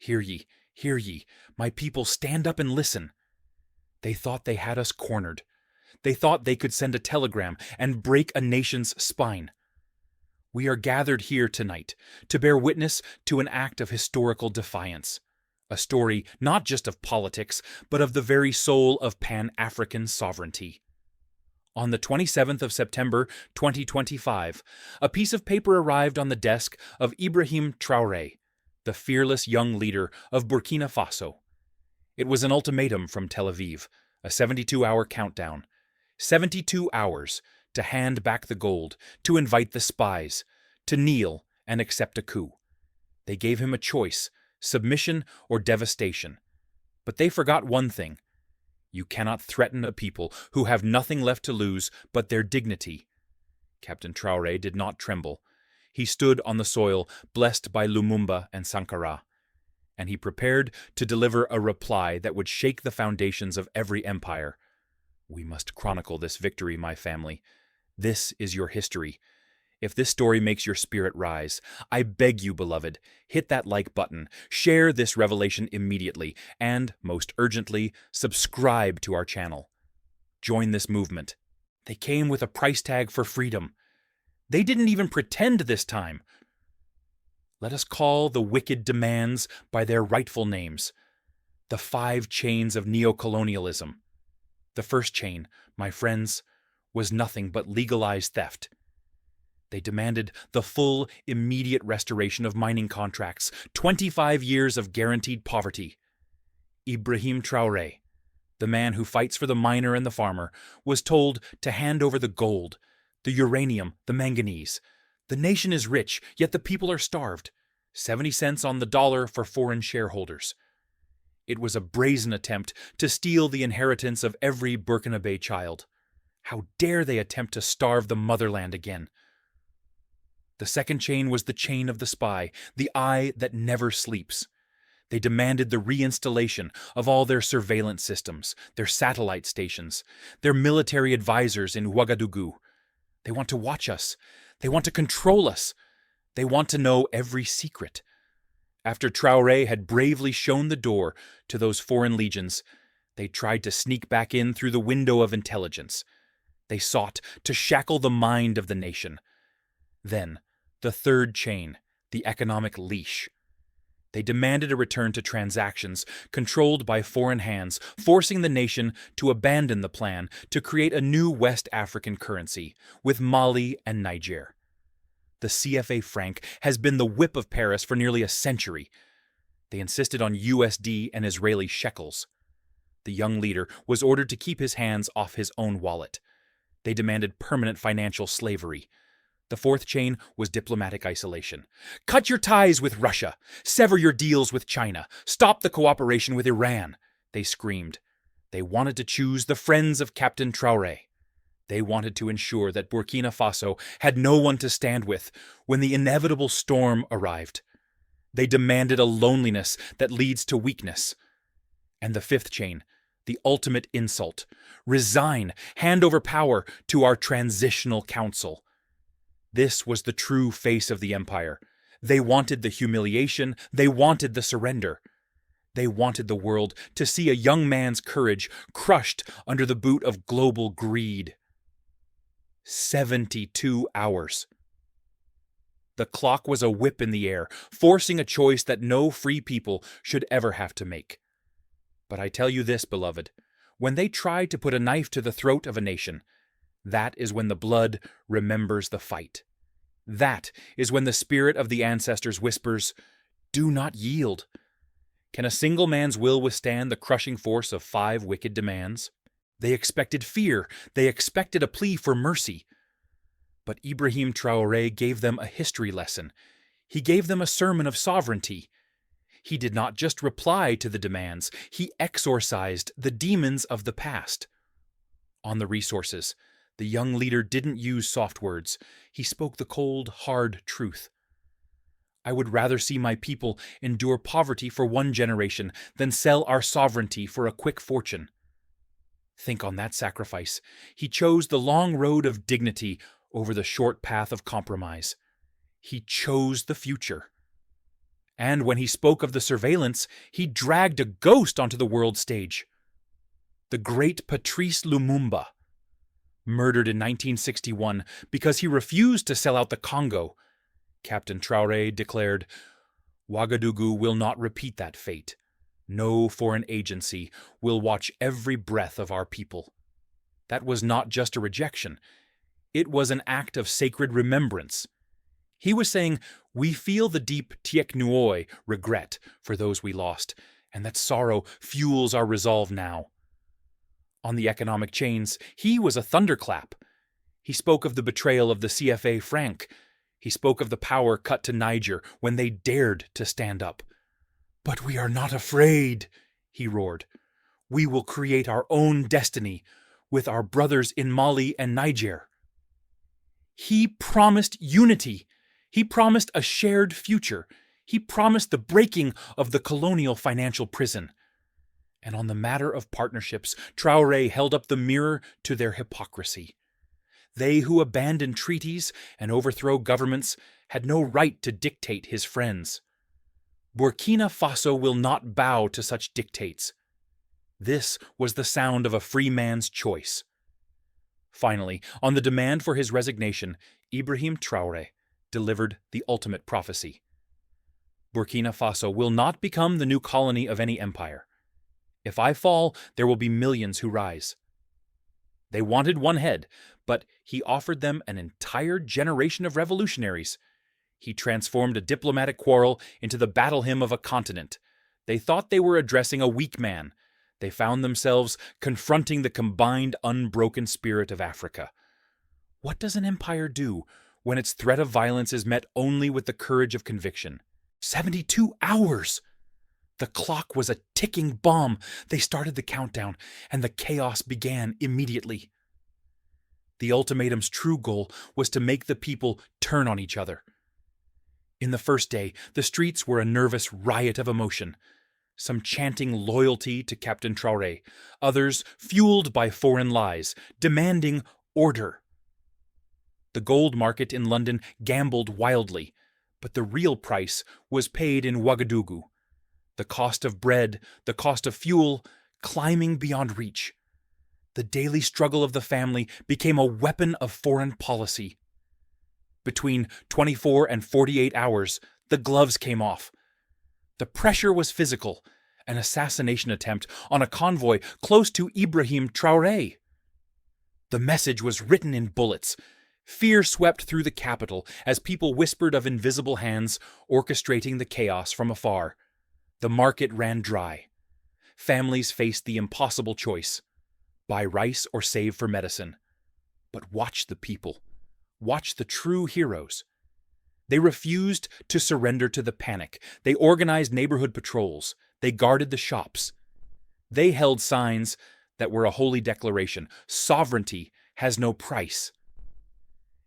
hear ye, my people, stand up and listen. They thought they had us cornered. They thought they could send a telegram and break a nation's spine. We are gathered here tonight to bear witness to an act of historical defiance, a story not just of politics, but of the very soul of Pan-African sovereignty. On the 27th of September 2025, a piece of paper arrived on the desk of Ibrahim Traore, the fearless young leader of Burkina Faso. It was an ultimatum from Tel Aviv, a 72-hour countdown. 72 hours to hand back the gold, to invite the spies, to kneel and accept a coup. They gave him a choice, submission or devastation. But they forgot one thing. You cannot threaten a people who have nothing left to lose but their dignity. Captain Traore did not tremble. He stood on the soil blessed by Lumumba and Sankara, and he prepared to deliver a reply that would shake the foundations of every empire. We must chronicle this victory, my family. This is your history. If this story makes your spirit rise, I beg you, beloved, hit that like button, share this revelation immediately, and, most urgently, subscribe to our channel. Join this movement. They came with a price tag for freedom. They didn't even pretend this time. Let us call the wicked demands by their rightful names. The 5 chains of neocolonialism. The first chain, my friends, was nothing but legalized theft. They demanded the full, immediate restoration of mining contracts, 25 years of guaranteed poverty. Ibrahim Traore, the man who fights for the miner and the farmer, was told to hand over the gold, the uranium, the manganese. The nation is rich, yet the people are starved. 70 cents on the dollar for foreign shareholders. It was a brazen attempt to steal the inheritance of every Burkinabe child. How dare they attempt to starve the motherland again? The second chain was the chain of the spy, the eye that never sleeps. They demanded the reinstallation of all their surveillance systems, their satellite stations, their military advisors in Ouagadougou. They want to watch us. They want to control us. They want to know every secret. After Traore had bravely shown the door to those foreign legions, they tried to sneak back in through the window of intelligence. They sought to shackle the mind of the nation. Then, the third chain, the economic leash. They demanded a return to transactions controlled by foreign hands, forcing the nation to abandon the plan to create a new West African currency with Mali and Niger. The CFA franc has been the whip of Paris for nearly a century. They insisted on USD and Israeli shekels. The young leader was ordered to keep his hands off his own wallet. They demanded permanent financial slavery. The fourth chain was diplomatic isolation. Cut your ties with Russia. Sever your deals with China. Stop the cooperation with Iran, they screamed. They wanted to choose the friends of Captain Traore. They wanted to ensure that Burkina Faso had no one to stand with when the inevitable storm arrived. They demanded a loneliness that leads to weakness. And the fifth chain, the ultimate insult. Resign. Hand over power to our transitional council. This was the true face of the empire. They wanted the humiliation. They wanted the surrender. They wanted the world to see a young man's courage crushed under the boot of global greed. 72 hours. The clock was a whip in the air, forcing a choice that no free people should ever have to make. But I tell you this, beloved, when they try to put a knife to the throat of a nation, that is when the blood remembers the fight. That is when the spirit of the ancestors whispers, "Do not yield." Can a single man's will withstand the crushing force of 5 wicked demands? They expected fear. They expected a plea for mercy. But Ibrahim Traore gave them a history lesson. He gave them a sermon of sovereignty. He did not just reply to the demands. He exorcised the demons of the past. On the resources, the young leader didn't use soft words. He spoke the cold, hard truth. I would rather see my people endure poverty for 1 generation than sell our sovereignty for a quick fortune. Think on that sacrifice. He chose the long road of dignity over the short path of compromise. He chose the future. And when he spoke of the surveillance, he dragged a ghost onto the world stage. The great Patrice Lumumba, murdered in 1961 because he refused to sell out the Congo, Captain Traore declared, "Ouagadougou will not repeat that fate. No foreign agency will watch every breath of our people." That was not just a rejection. It was an act of sacred remembrance. He was saying, we feel the deep tieknuoi regret for those we lost, and that sorrow fuels our resolve now. On the economic chains, he was a thunderclap. He spoke of the betrayal of the CFA franc. He spoke of the power cut to Niger when they dared to stand up. "But we are not afraid," he roared. "We will create our own destiny with our brothers in Mali and Niger." He promised unity. He promised a shared future. He promised the breaking of the colonial financial prison. And on the matter of partnerships, Traoré held up the mirror to their hypocrisy. They who abandon treaties and overthrow governments had no right to dictate his friends. Burkina Faso will not bow to such dictates. This was the sound of a free man's choice. Finally, on the demand for his resignation, Ibrahim Traoré delivered the ultimate prophecy. Burkina Faso will not become the new colony of any empire. If I fall, there will be millions who rise. They wanted one head, but he offered them an entire generation of revolutionaries. He transformed a diplomatic quarrel into the battle hymn of a continent. They thought they were addressing a weak man. They found themselves confronting the combined unbroken spirit of Africa. What does an empire do when its threat of violence is met only with the courage of conviction? 72 hours! The clock was a ticking bomb. They started the countdown, and the chaos began immediately. The ultimatum's true goal was to make the people turn on each other. In the first day, the streets were a nervous riot of emotion. Some chanting loyalty to Captain Traoré, others fueled by foreign lies, demanding order. The gold market in London gambled wildly, but the real price was paid in Ouagadougou. The cost of bread, the cost of fuel, climbing beyond reach. The daily struggle of the family became a weapon of foreign policy. Between 24 and 48 hours, the gloves came off. The pressure was physical, an assassination attempt on a convoy close to Ibrahim Traoré. The message was written in bullets. Fear swept through the capital as people whispered of invisible hands orchestrating the chaos from afar. The market ran dry. Families faced the impossible choice: buy rice or save for medicine. But watch the people. Watch the true heroes. They refused to surrender to the panic. They organized neighborhood patrols. They guarded the shops. They held signs that were a holy declaration: sovereignty has no price.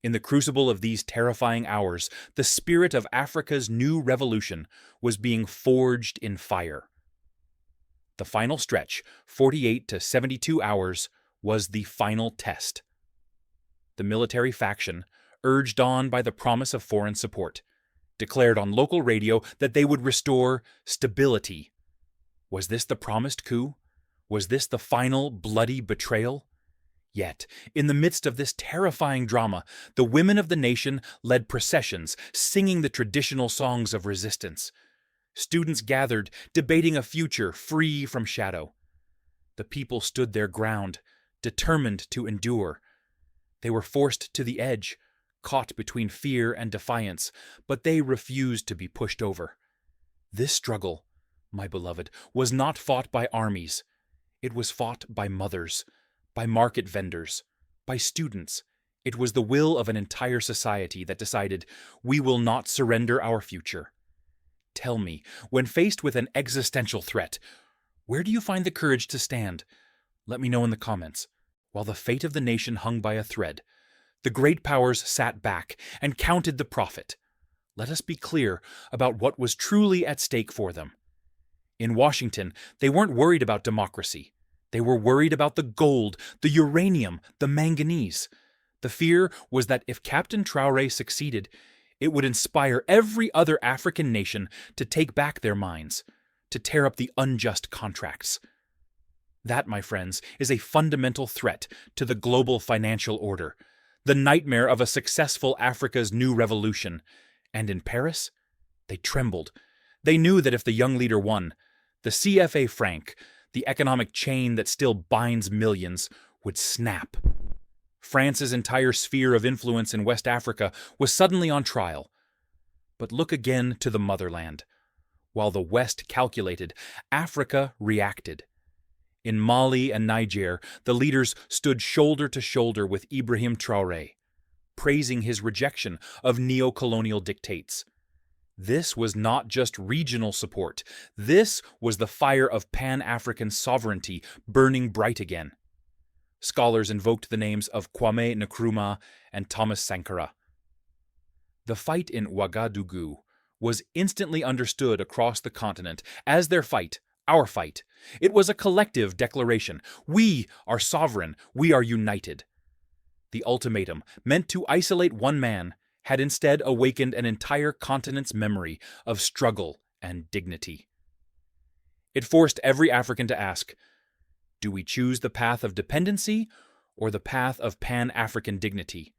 In the crucible of these terrifying hours, the spirit of Africa's new revolution was being forged in fire. The final stretch, 48 to 72 hours, was the final test. The military faction, urged on by the promise of foreign support, declared on local radio that they would restore stability. Was this the promised coup? Was this the final bloody betrayal? Yet, in the midst of this terrifying drama, the women of the nation led processions, singing the traditional songs of resistance. Students gathered, debating a future free from shadow. The people stood their ground, determined to endure. They were forced to the edge, caught between fear and defiance, but they refused to be pushed over. This struggle, my beloved, was not fought by armies. It was fought by mothers, by market vendors, by students. It was the will of an entire society that decided, we will not surrender our future. Tell me, when faced with an existential threat, where do you find the courage to stand? Let me know in the comments. While the fate of the nation hung by a thread, the great powers sat back and counted the profit. Let us be clear about what was truly at stake for them. In Washington, they weren't worried about democracy. They were worried about the gold, the uranium, the manganese. The fear was that if Captain Traoré succeeded, It would inspire every other African nation to take back their minds, to tear up the unjust contracts. That, my friends, is a fundamental threat to the global financial order, the nightmare of a successful Africa's new revolution. And in Paris, they trembled. They knew that if the young leader won, the CFA franc, the economic chain that still binds millions, would snap. France's entire sphere of influence in West Africa was suddenly on trial. But look again to the motherland. While the West calculated, Africa reacted. In Mali and Niger, the leaders stood shoulder to shoulder with Ibrahim Traore, praising his rejection of neo-colonial dictates. This was not just regional support. This was the fire of Pan-African sovereignty burning bright again. Scholars invoked the names of Kwame Nkrumah and Thomas Sankara. The fight in Ouagadougou was instantly understood across the continent as their fight, our fight. It was a collective declaration. We are sovereign. We are united. The ultimatum, meant to isolate one man, had instead awakened an entire continent's memory of struggle and dignity. It forced every African to ask, do we choose the path of dependency or the path of Pan-African dignity?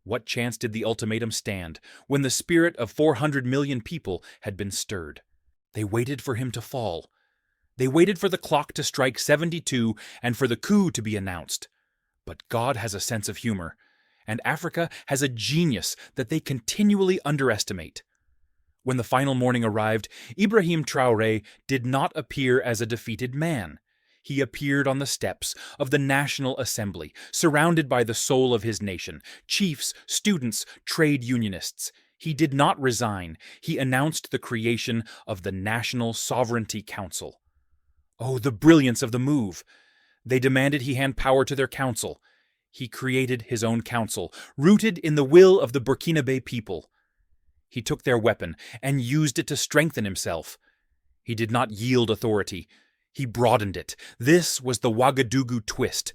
What chance did the ultimatum stand when the spirit of 400 million people had been stirred? They waited for him to fall. They waited for the clock to strike 72 and for the coup to be announced. But God has a sense of humor, and Africa has a genius that they continually underestimate. When the final morning arrived, Ibrahim Traore did not appear as a defeated man. He appeared on the steps of the National Assembly, surrounded by the soul of his nation, chiefs, students, trade unionists. He did not resign. He announced the creation of the National Sovereignty Council. Oh, the brilliance of the move! They demanded he hand power to their council. He created his own council, rooted in the will of the Burkinabe people. He took their weapon and used it to strengthen himself. He did not yield authority. He broadened it. This was the Ouagadougou twist.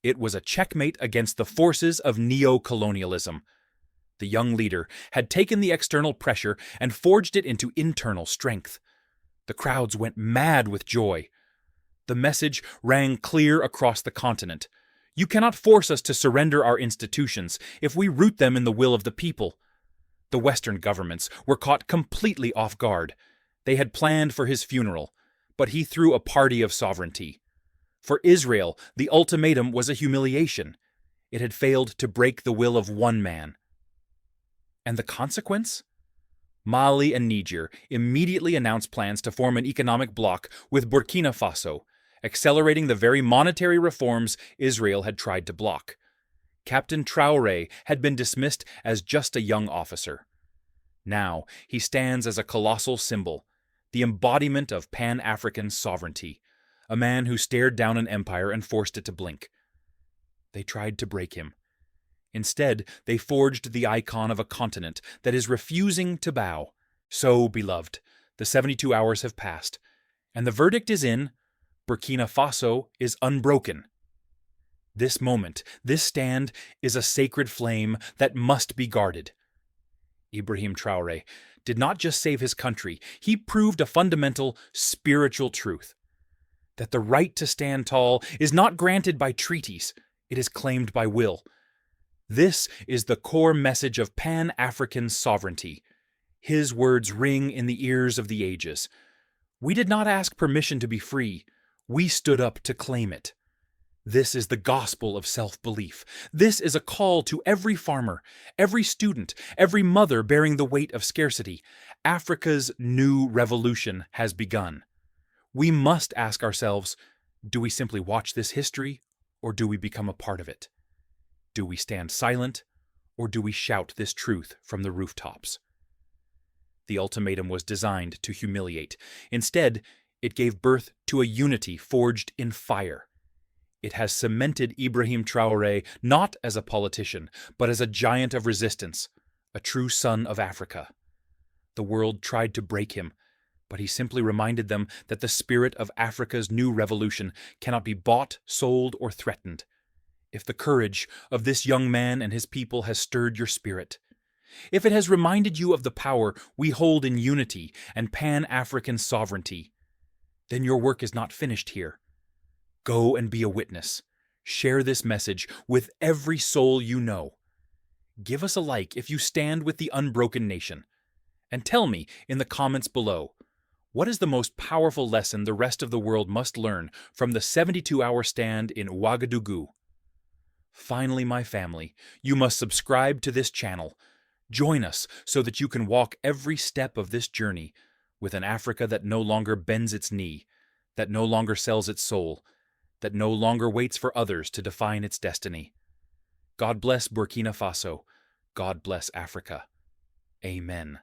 It was a checkmate against the forces of neo-colonialism. The young leader had taken the external pressure and forged it into internal strength. The crowds went mad with joy. The message rang clear across the continent. You cannot force us to surrender our institutions if we root them in the will of the people. The Western governments were caught completely off guard. They had planned for his funeral, but he threw a party of sovereignty. For Israel, the ultimatum was a humiliation. It had failed to break the will of one man. And the consequence? Mali and Niger immediately announced plans to form an economic bloc with Burkina Faso, accelerating the very monetary reforms Israel had tried to block. Captain Traore had been dismissed as just a young officer. Now he stands as a colossal symbol, the embodiment of Pan-African sovereignty, a man who stared down an empire and forced it to blink. They tried to break him. Instead, they forged the icon of a continent that is refusing to bow. So, beloved, the 72 hours have passed, and the verdict is in: Burkina Faso is unbroken. This moment, this stand, is a sacred flame that must be guarded. Ibrahim Traore did not just save his country, he proved a fundamental spiritual truth: that the right to stand tall is not granted by treaties, it is claimed by will. This is the core message of Pan-African sovereignty. His words ring in the ears of the ages. We did not ask permission to be free. We stood up to claim it. This is the gospel of self-belief. This is a call to every farmer, every student, every mother bearing the weight of scarcity. Africa's new revolution has begun. We must ask ourselves, do we simply watch this history, or do we become a part of it? Do we stand silent, or do we shout this truth from the rooftops? The ultimatum was designed to humiliate. Instead, it gave birth to a unity forged in fire. It has cemented Ibrahim Traore not as a politician, but as a giant of resistance, a true son of Africa. The world tried to break him, but he simply reminded them that the spirit of Africa's new revolution cannot be bought, sold, or threatened. If the courage of this young man and his people has stirred your spirit, if it has reminded you of the power we hold in unity and Pan-African sovereignty, then your work is not finished here. Go and be a witness. Share this message with every soul you know. Give us a like if you stand with the unbroken nation. And tell me in the comments below, what is the most powerful lesson the rest of the world must learn from the 72-hour stand in Ouagadougou? Finally, my family, you must subscribe to this channel. Join us so that you can walk every step of this journey with an Africa that no longer bends its knee, that no longer sells its soul, that no longer waits for others to define its destiny. God bless Burkina Faso. God bless Africa. Amen.